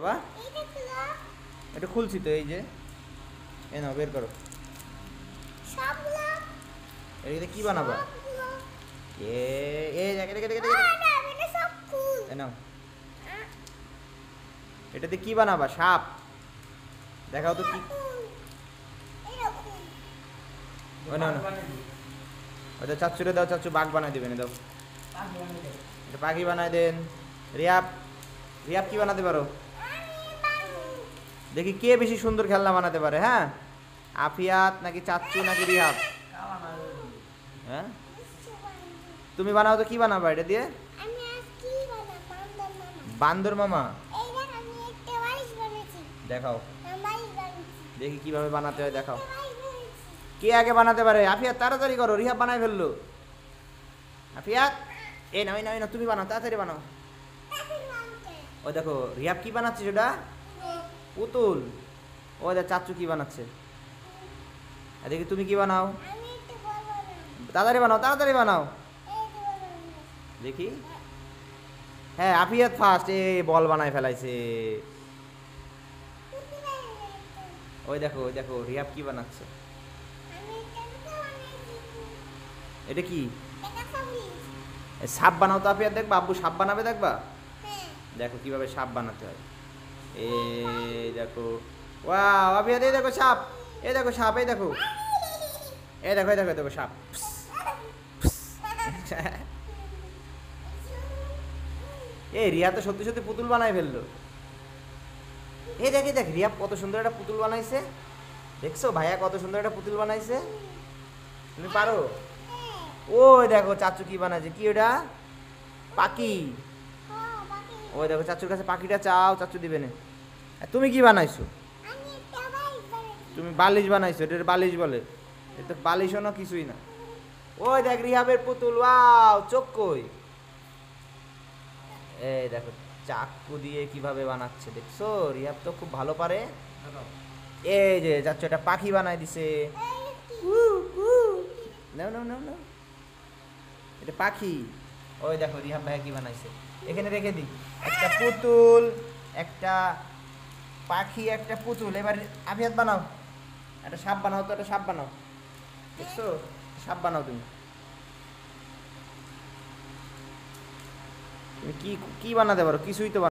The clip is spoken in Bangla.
বাবা এটা খুলছি তো, এই যে এ নাও বের করো। এটা কি বানাবা? এ এ দেখে দেখে দেখে এ নাও, এটাতে কি বানাবা? সাপ? দেখাও তো কি। ওটা চাচ্চুরে দাও, চাচ্চু বাঘ বানাই দেবেন। দাও এটা পাখি বানাই দেন। রিয়াব, রিয়াব কি বানাতে পারো? দেখি কে বেশি সুন্দর খেলনা বানাতে পারে। হ্যাঁ, আফিয়াত নাকি চাচ্চু নাকি রিয়াব? হ্যাঁ তুমি বানাও তো, কি বানাবা এটা দিয়ে? বান্দর মামা? দেখাও দেখি কিভাবে বানাতে হয়, দেখাও। কে আগে বানাতে পারে? আফিয়াত তাড়াতাড়ি করো, রিহাব বানাই ফেললো। আফিয়াত এই না, না তুমি বানাও, তাড়াতাড়ি বানাও। ও দেখো রিহাব কি বানাচ্ছে, সেটা পুতুল। ও দেখ চাচ্চু কি বানাচ্ছে। দেখি তুমি কি বানাও। তাড়াতাড়ি বানাও, তাড়াতাড়ি বানাও দেখি। হ্যাঁ আফিয়াত ফার্স্ট, এ বল বানায় ফেলাইছে। ওই দেখো, ওই দেখো রিহাব কি বানাচ্ছে। এটা কি? সাপ বানাও তো আফিয়াত, দেখবা আব্বু সাপ বানাবে, দেখবা। দেখো কিভাবে সাপ বানাতে হয়। এই দেখো, ওয়াও আফিয়াত, এই দেখো সাপ, এই দেখো সাপ, এই দেখো, এই দেখো, এই দেখো, দেখো সাপ। এই রিয়া তো সত্যি সত্যি পুতুল বানাই ফেললো। এই দেখ, দেখ রিয়া কত সুন্দর একটা পুতুল বানাইছে। দেখছো ভাইয়া কত সুন্দর একটা পুতুল বানাইছে। তুমি পারো? ওই দেখো চাচু কি বানাইছে। কি ওটা? পাখি। ওই দেখো চাচুর কাছে পাখিটা চাও, চাচু দিবে না। তুমি কি বানাইছো? তুমি বালিশ বানাইছো। এটা বালিশ বলে? এটা বালিশও না, কিছুই না। ওই দেখ রিহাবের পুতুল। ওয়াও, চোখ কই? এই দেখো চাকু দিয়ে কিভাবে বানাচ্ছে, দেখছো? রিহাব তো খুব ভালো পারে। এই যে চাচ্চু একটা পাখি বানাই দিছে। নাও নাও নাও নাও, এটা পাখি। ওই দেখো রিহাব ভাই কি বানাইছে। এখানে রেখে দিই। একটা পুতুল, একটা পাখি, একটা পুতুল। এবার আফিয়াত বানাও, একটা সাপ বানাও তো, একটা সাপ বানাও। দেখছো সাপ বানাও তুমি। তুমি কি কি বানাতে পারো? কিছুই তো